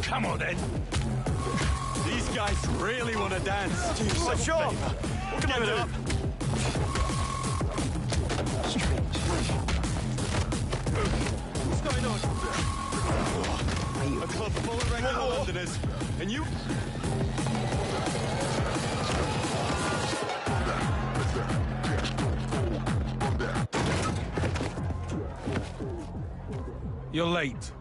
Come on, then. These guys really want to dance. For sure. Give it up. What's going on? A club full of regular Londoners, and you... You're late.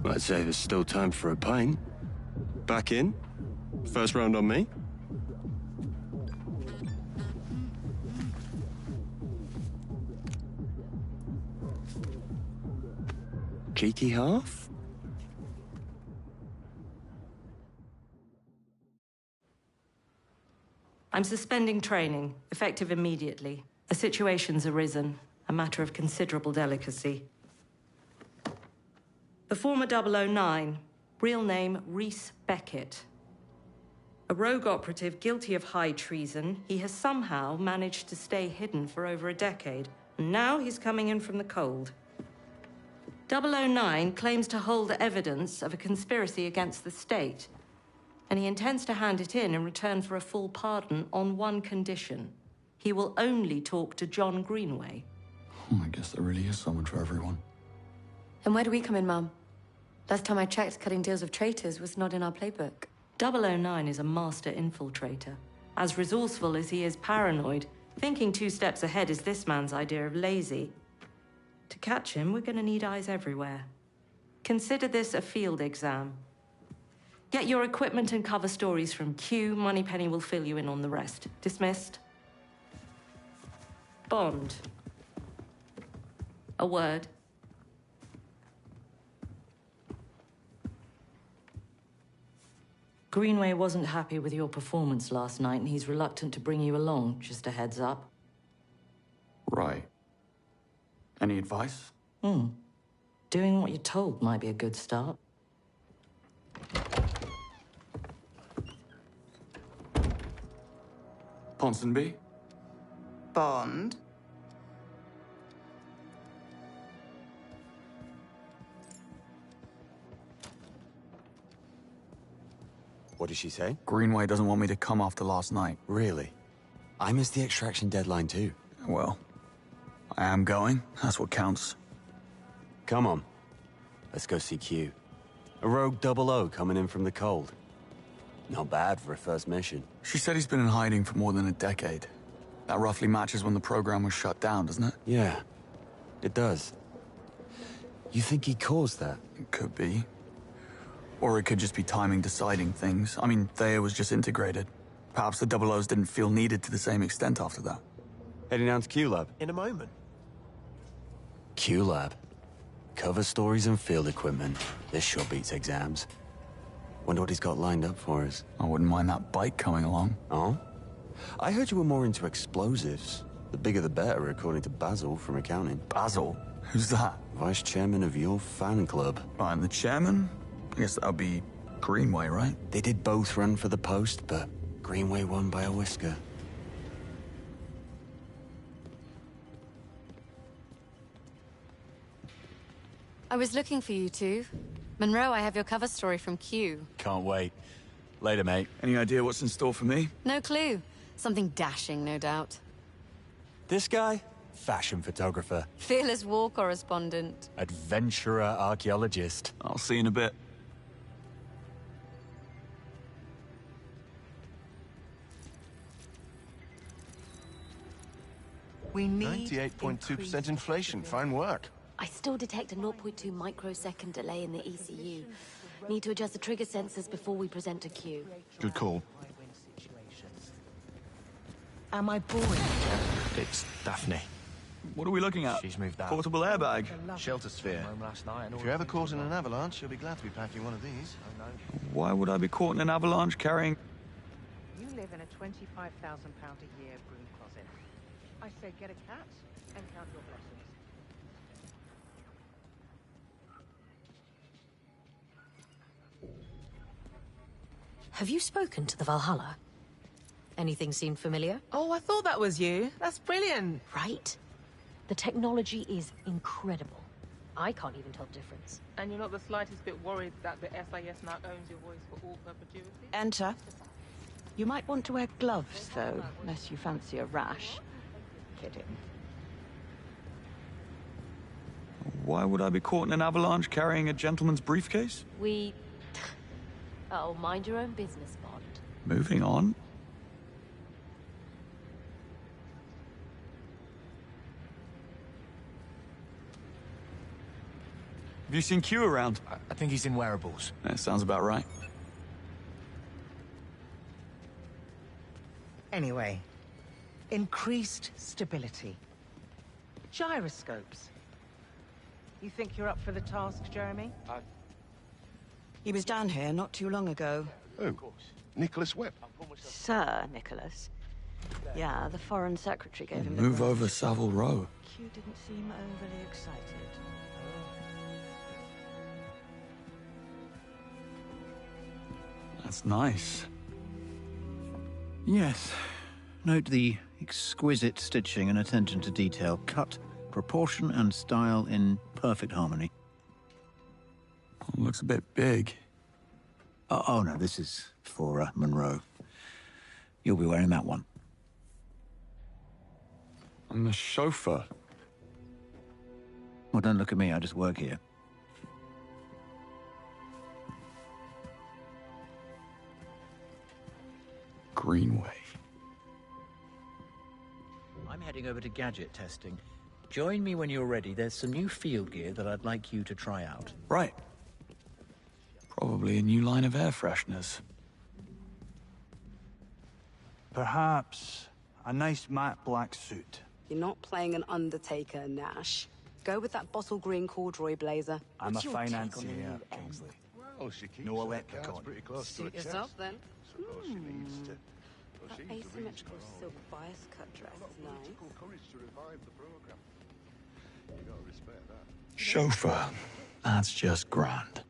I'd say there's still time for a pint. Back in. First round on me. Cheeky half? I'm suspending training, effective immediately. A situation's arisen, a matter of considerable delicacy. The former 009, real name Rhys Beckett. A rogue operative guilty of high treason, he has somehow managed to stay hidden for over a decade. And now he's coming in from the cold. 009 claims to hold evidence of a conspiracy against the state, and he intends to hand it in return for a full pardon on one condition. He will only talk to John Greenway. I guess there really is someone for everyone. And where do we come in, Mum? Last time I checked, cutting deals with traitors was not in our playbook. 009 is a master infiltrator. As resourceful as he is paranoid, thinking 2 steps ahead is this man's idea of lazy. To catch him, we're going to need eyes everywhere. Consider this a field exam. Get your equipment and cover stories from Q. Moneypenny will fill you in on the rest. Dismissed. Bond. A word. Greenway wasn't happy with your performance last night, and he's reluctant to bring you along, just a heads up. Right. Any advice? Doing what you're told might be a good start. Ponsonby? Bond. What did she say? Greenway doesn't want me to come after last night. Really? I missed the extraction deadline too. Well, I am going. That's what counts. Come on. Let's go see Q. A rogue 00 coming in from the cold. Not bad for a first mission. She said he's been in hiding for more than a decade. That roughly matches when the program was shut down, doesn't it? Yeah, it does. You think he caused that? It could be. Or it could just be timing deciding things. I mean, Thea was just integrated. Perhaps the 00s didn't feel needed to the same extent after that. Heading down to Q Lab. In a moment. Q Lab. Cover stories and field equipment. This sure beats exams. Wonder what he's got lined up for us. I wouldn't mind that bike coming along. Oh? I heard you were more into explosives. The bigger the better, according to Basil from accounting. Basil? Who's that? Vice chairman of your fan club. I'm the chairman? I guess that would be Greenway, right? They did both run for the post, but Greenway won by a whisker. I was looking for you two. Monroe, I have your cover story from Q. Can't wait. Later, mate. Any idea what's in store for me? No clue. Something dashing, no doubt. This guy? Fashion photographer. Fearless war correspondent. Adventurer archaeologist. I'll see you in a bit. We need 98.2% inflation. Fine work. I still detect a 0.2 microsecond delay in the ECU. Need to adjust the trigger sensors before we present to Q. Good call. Am I boring? It's Daphne. What are we looking at? She's moved out. Portable airbag. Shelter sphere. If you're ever caught in an avalanche, you'll be glad to be packing one of these. Why would I be caught in an avalanche carrying... You live in a £25,000 a year broom closet. I say get a cat and count your blessings. Have you spoken to the Valhalla? Anything seem familiar? Oh, I thought that was you. That's brilliant. Right? The technology is incredible. I can't even tell the difference. And you're not the slightest bit worried that the SIS now owns your voice for all perpetuity? Enter. You might want to wear gloves, though, unless you fancy a rash. Kidding. Why would I be caught in an avalanche carrying a gentleman's briefcase? Oh, mind your own business, Bond. Moving on. Have you seen Q around? I think he's in wearables. That sounds about right. Anyway, increased stability. Gyroscopes. You think you're up for the task, Jeremy? He was down here not too long ago. Who? Nicholas Webb. Sir Nicholas. Yeah, the Foreign Secretary gave him Move the over Savile Row. Q didn't seem overly excited. That's nice. Yes. Note the exquisite stitching and attention to detail. Cut, proportion, and style in perfect harmony. Looks a bit big. Oh no, this is for Monroe. You'll be wearing that one. I'm the chauffeur. Well, don't look at me, I just work here. Greenway. I'm heading over to gadget testing. Join me when you're ready. There's some new field gear that I'd like you to try out. Right. Probably a new line of air fresheners. Perhaps a nice matte black suit. You're not playing an Undertaker, Nash. Go with that bottle green corduroy blazer. I'm What's a your take on the financier, new Kingsley. Well, she keeps No her leprechaun. cards pretty close to her Suit chest. yourself, then. Suppose she needs to. That asymmetrical silk bias cut dress is nice. Courage to revive the program. You gotta respect that. Chauffeur. That's just grand.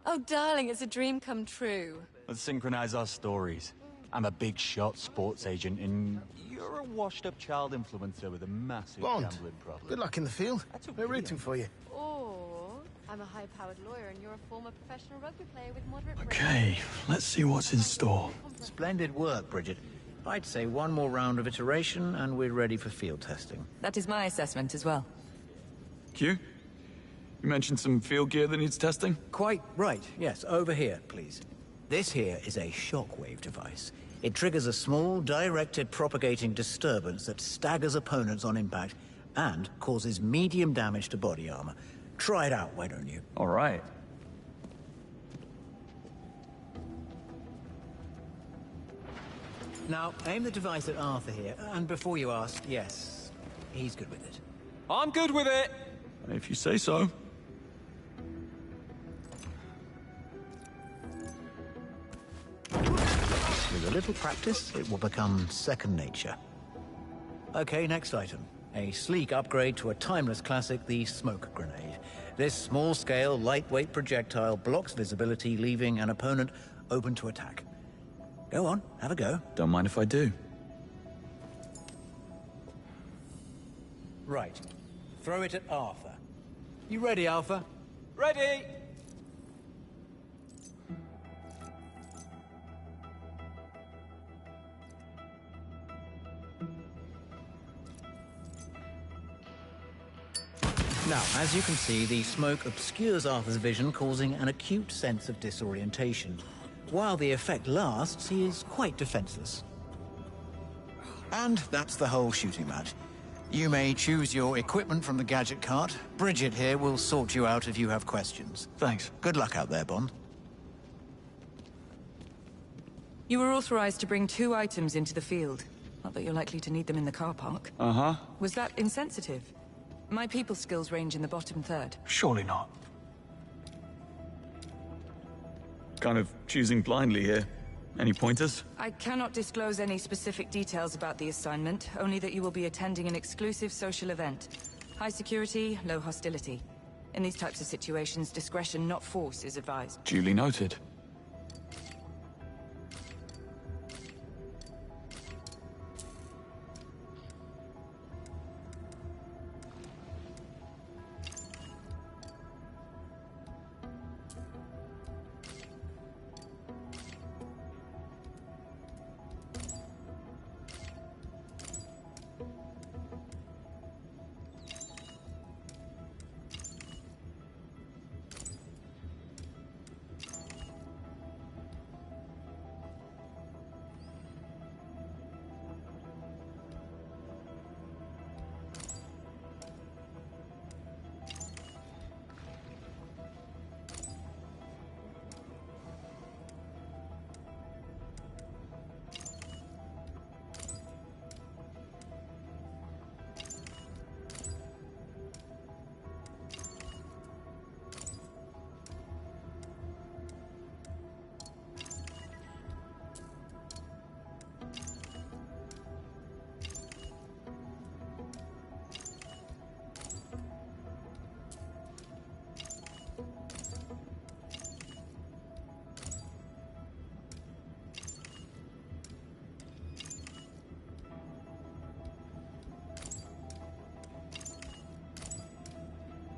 Oh, darling, it's a dream come true. Let's synchronize our stories. I'm a big shot sports agent, and you're a washed-up child influencer with a massive Bond, gambling problem. good luck in the field. We're rooting for you. Or I'm a high-powered lawyer and you're a former professional rugby player with moderate brain. Okay, let's see what's in store. Splendid work, Bridget. I'd say one more round of iteration and we're ready for field testing. That is my assessment as well. Q? You mentioned some field gear that needs testing? Quite right, yes. Over here, please. This here is a shockwave device. It triggers a small, directed propagating disturbance that staggers opponents on impact and causes medium damage to body armor. Try it out, why don't you? All right. Now, aim the device at Arthur here, and before you ask, yes, he's good with it. I'm good with it! If you say so. With a little practice, it will become second nature. Okay, next item. A sleek upgrade to a timeless classic, the smoke grenade. This small-scale, lightweight projectile blocks visibility, leaving an opponent open to attack. Go on, have a go. Don't mind if I do. Right. Throw it at Arthur. You ready, Arthur? Ready! Now, as you can see, the smoke obscures Arthur's vision, causing an acute sense of disorientation. While the effect lasts, he is quite defenseless. And that's the whole shooting match. You may choose your equipment from the gadget cart. Bridget here will sort you out if you have questions. Thanks. Good luck out there, Bond. You were authorized to bring 2 items into the field. Not that you're likely to need them in the car park. Uh-huh. Was that insensitive? My people skills range in the bottom third. Surely not. Kind of choosing blindly here. Any pointers? I cannot disclose any specific details about the assignment, only that you will be attending an exclusive social event. High security, low hostility. In these types of situations, discretion, not force, is advised. Duly noted.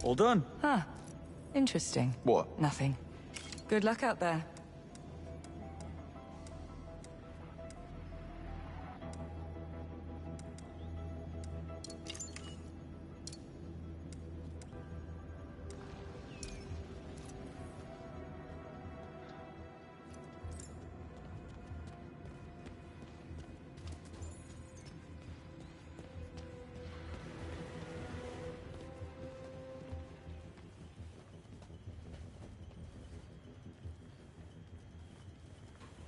All done. Huh. Interesting. What? Nothing. Good luck out there.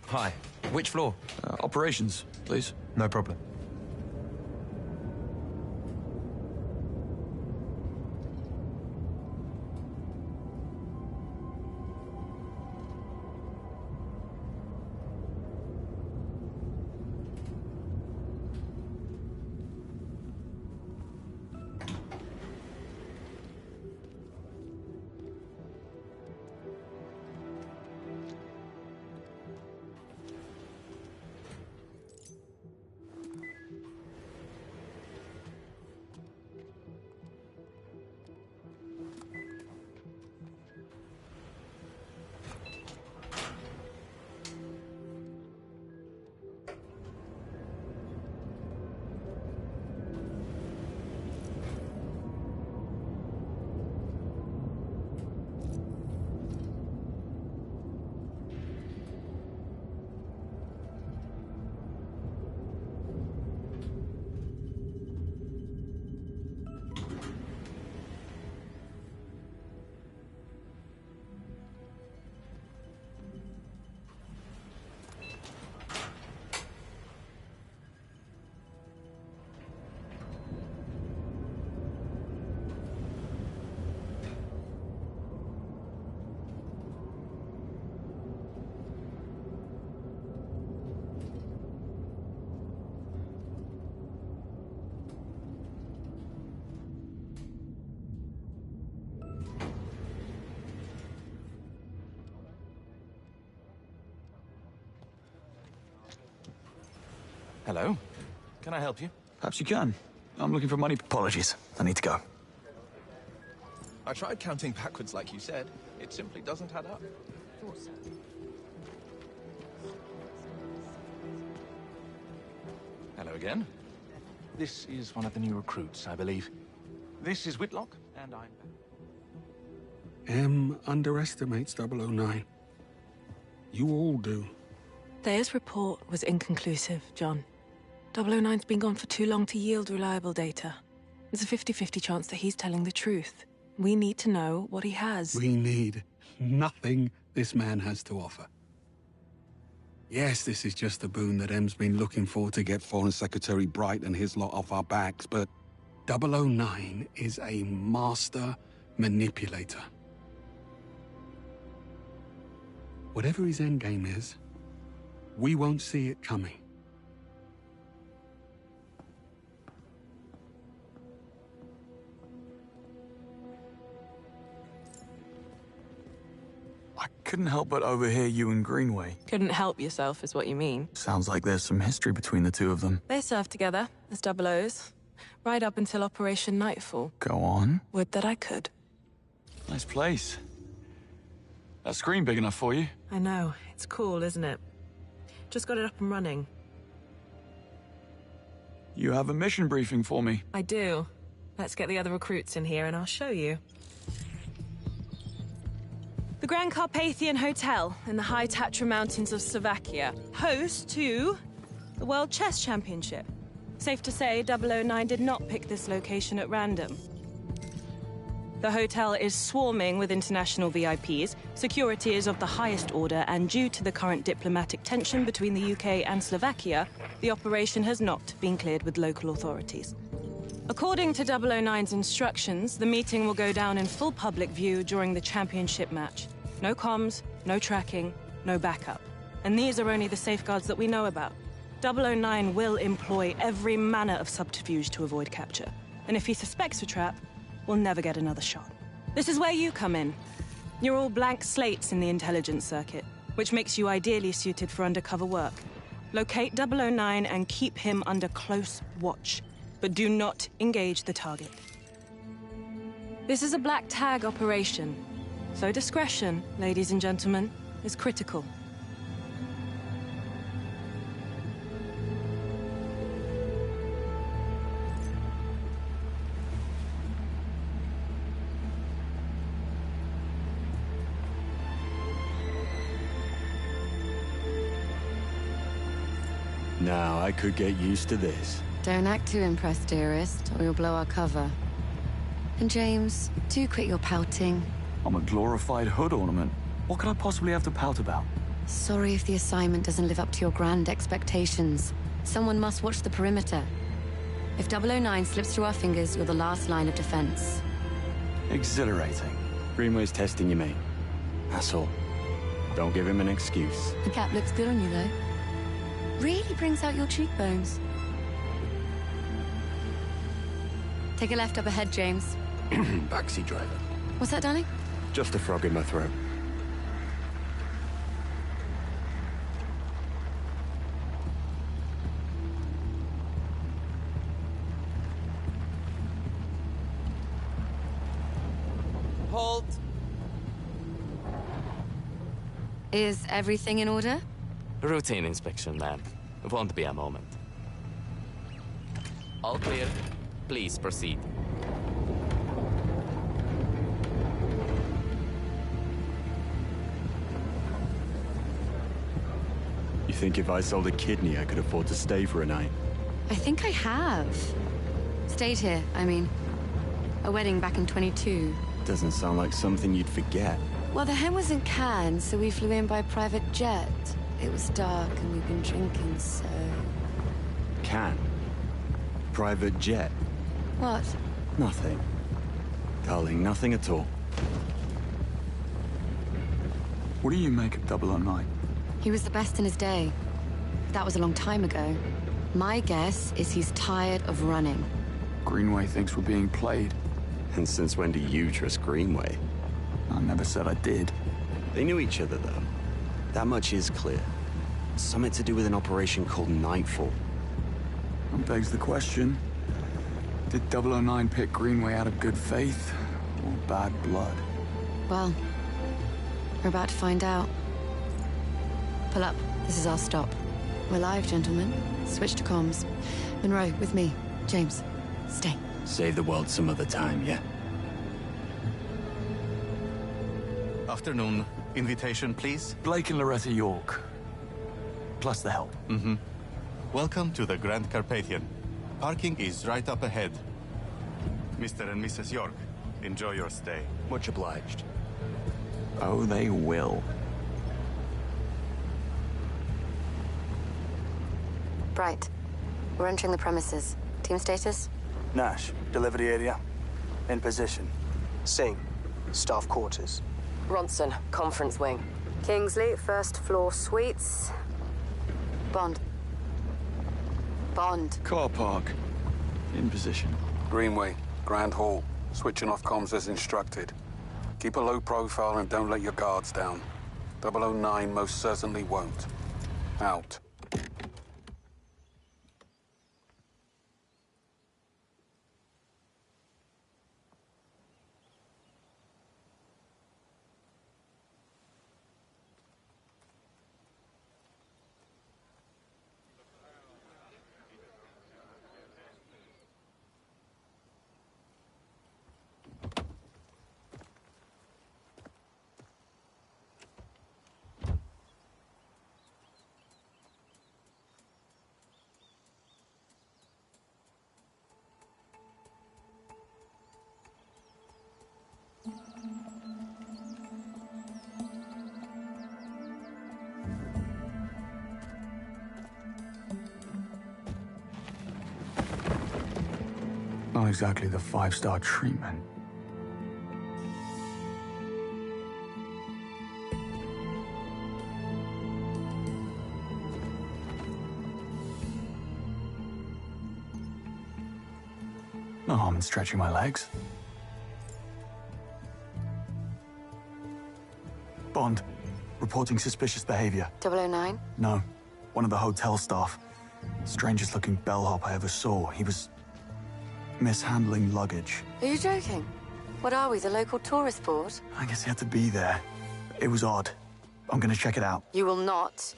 Hi. Which floor? Operations, please. No problem. Hello. Can I help you? Perhaps you can. I'm looking for money. Apologies. I need to go. I tried counting backwards like you said. It simply doesn't add up. Hello again. This is one of the new recruits, I believe. This is Whitlock, and I'm... M underestimates 009. You all do. Thea's report was inconclusive, John. 009's been gone for too long to yield reliable data. There's a 50-50 chance that he's telling the truth. We need to know what he has. We need nothing this man has to offer. Yes, this is just a boon that M's been looking for to get Foreign Secretary Bright and his lot off our backs, but 009 is a master manipulator. Whatever his endgame is, we won't see it coming. I couldn't help but overhear you and Greenway. Couldn't help yourself, is what you mean. Sounds like there's some history between the two of them. They served together as double O's, right up until Operation Nightfall. Go on. Would that I could. Nice place. That screen big enough for you? I know. It's cool, isn't it? Just got it up and running. You have a mission briefing for me. I do. Let's get the other recruits in here and I'll show you. The Grand Carpathian Hotel in the high Tatra Mountains of Slovakia, host to the World Chess Championship. Safe to say, 009 did not pick this location at random. The hotel is swarming with international VIPs, security is of the highest order, and due to the current diplomatic tension between the UK and Slovakia, the operation has not been cleared with local authorities. According to 009's instructions, the meeting will go down in full public view during the championship match. No comms, no tracking, no backup. And these are only the safeguards that we know about. 009 will employ every manner of subterfuge to avoid capture. And if he suspects a trap, we'll never get another shot. This is where you come in. You're all blank slates in the intelligence circuit, which makes you ideally suited for undercover work. Locate 009 and keep him under close watch, but do not engage the target. This is a black tag operation, so discretion, ladies and gentlemen, is critical. Now, I could get used to this. Don't act too impressed, dearest, or you'll blow our cover. And James, do quit your pouting. I'm a glorified hood ornament. What could I possibly have to pout about? Sorry if the assignment doesn't live up to your grand expectations. Someone must watch the perimeter. If 009 slips through our fingers, you're the last line of defense. Exhilarating. Greenway's testing you, mate. That's all. Don't give him an excuse. The cap looks good on you, though. Really brings out your cheekbones. Take a left up ahead, James. Backseat driver. What's that, darling? Just a frog in my throat. Halt! Is everything in order? Routine inspection, ma'am. Won't be a moment. All clear. Please proceed. You think if I sold a kidney, I could afford to stay for a night? I think I have. Stayed here, I mean. A wedding back in 22. Doesn't sound like something you'd forget. Well, the hen was in Cannes, so we flew in by private jet. It was dark and we'd been drinking, so... Can? Private jet? What? Nothing. Darling, nothing at all. What do you make of 009? He was the best in his day. That was a long time ago. My guess is he's tired of running. Greenway thinks we're being played. And since when do you trust Greenway? I never said I did. They knew each other, though. That much is clear. Something to do with an operation called Nightfall. That begs the question. Did 009 pick Greenway out of good faith or bad blood? Well, we're about to find out. Pull up. This is our stop. We're live, gentlemen. Switch to comms. Monroe, with me. James, stay. Save the world some other time, yeah? Afternoon. Invitation, please? Blake and Loretta York. Plus the help. Mm-hmm. Welcome to the Grand Carpathian. Parking is right up ahead. Mr. and Mrs. York, enjoy your stay. Much obliged. Oh, they will. Bright. We're entering the premises. Team status? Nash, delivery area. In position. Singh, staff quarters. Ronson, conference wing. Kingsley, first floor suites. Bond. Bond. Car park. In position. Greenway, Grand Hall. Switching off comms as instructed. Keep a low profile and don't let your guards down. 009 most certainly won't. Out. Not exactly the 5-star treatment. No harm in stretching my legs. Bond, reporting suspicious behavior. 009? No, one of the hotel staff. Strangest looking bellhop I ever saw. He was mishandling luggage. Are you joking? What are we, the local tourist board? I guess he had to be there. It was odd. I'm gonna check it out. You will not.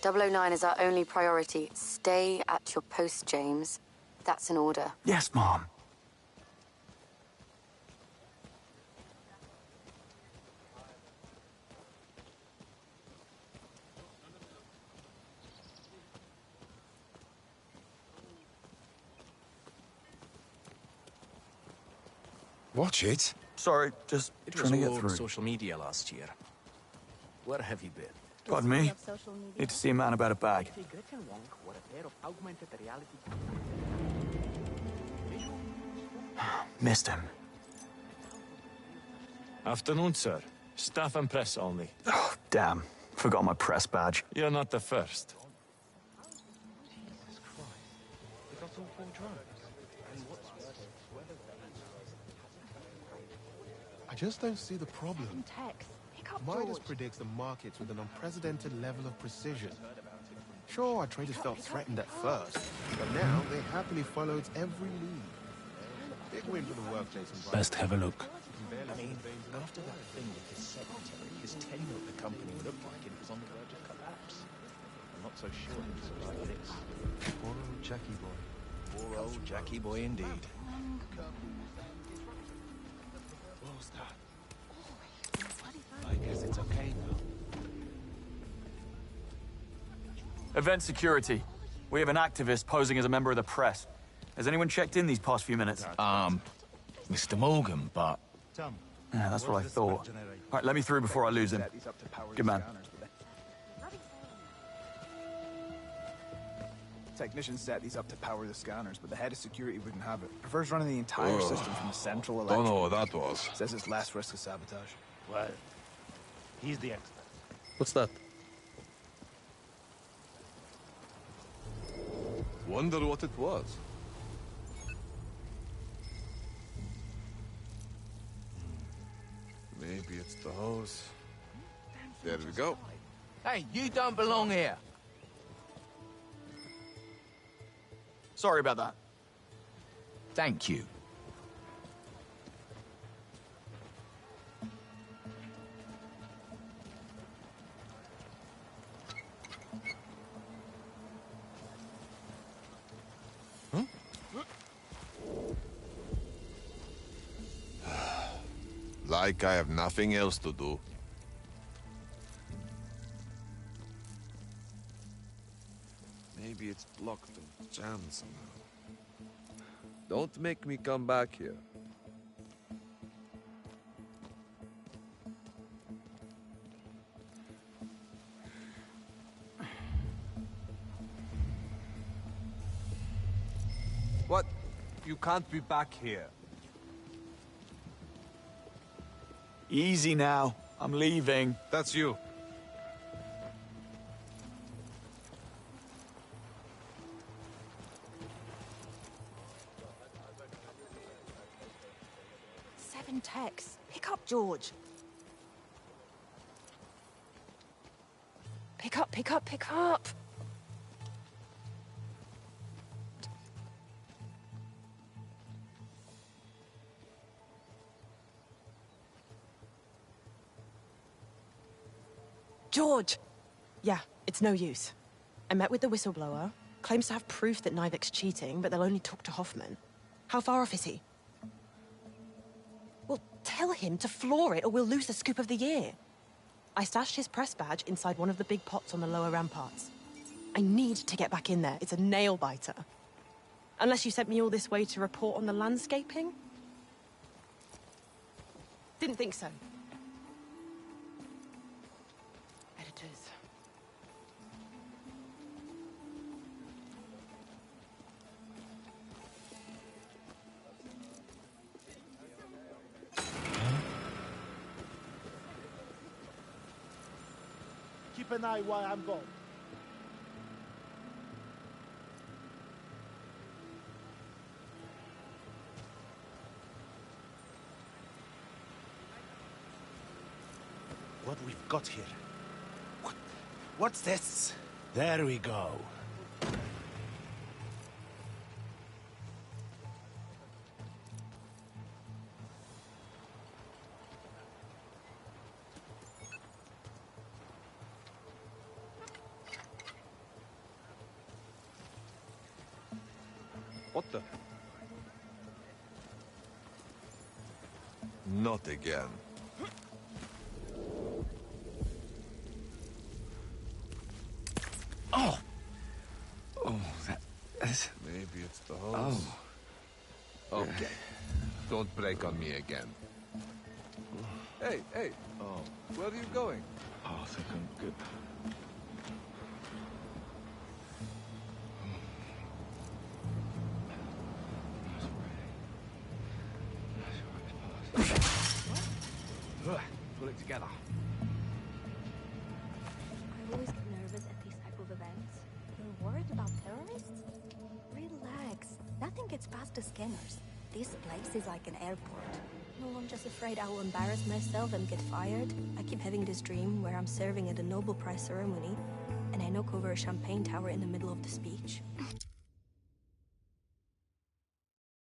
009 is our only priority. Stay at your post, James. That's an order. Yes, Mom. Watch it. Sorry, just trying to get through. Social media last year. Where have you been? Pardon me? Need to see a man about a bag. Missed him. Afternoon, sir. Staff and press only. Oh, damn. Forgot my press badge. You're not the first. I just don't see the problem. Midas predicts the markets with an unprecedented level of precision. Sure, our traders felt threatened at first, but now they happily follow its every lead. Big win for the workplace environment. Best have a look. I mean, after that thing with his secretary, his tenure at the company looked like it was on the verge of collapse. I'm not so sure it was like this. Poor old Jackie boy. Poor old Jackie boy indeed. What was that? I guess it's okay now. Event security. We have an activist posing as a member of the press. Has anyone checked in these past few minutes? Mr. Morgan, but... Yeah, that's what I thought. All right, let me through before I lose him. Good man. Technicians set these up to power the scanners, but the head of security wouldn't have it. Prefers running the entire system from a central electric. Don't know what that was. Says it's less risk of sabotage. Well, he's the expert. What's that? Wonder what it was. Maybe it's the hose. There we go. Hey, you don't belong here. Sorry about that. Thank you. Like I have nothing else to do. Maybe it's blocked and jammed somehow. Don't make me come back here. What? You can't be back here. Easy now. I'm leaving. That's you. Seven texts. Pick up, George. Pick up, pick up, pick up. George! Yeah, it's no use. I met with the whistleblower. Claims to have proof that Nivek's cheating, but they'll only talk to Hoffman. How far off is he? Well, tell him to floor it or we'll lose the scoop of the year. I stashed his press badge inside one of the big pots on the lower ramparts. I need to get back in there. It's a nail-biter. Unless you sent me all this way to report on the landscaping? Didn't think so. Editors. Keep an eye while I'm gone. What we've got here. What's this? There we go. What the? Not again. Oh! Oh, that's... Maybe it's the hose. Oh. Okay. Don't break on me again. Hey, hey! Oh, where are you going? Oh, I think I'm good. Pull it together. I always get nervous at these type of events. You're worried about terrorists? Relax. Nothing gets past the scanners. This place is like an airport. No, I'm just afraid I will embarrass myself and get fired. I keep having this dream where I'm serving at a Nobel Prize ceremony, and I knock over a champagne tower in the middle of the speech.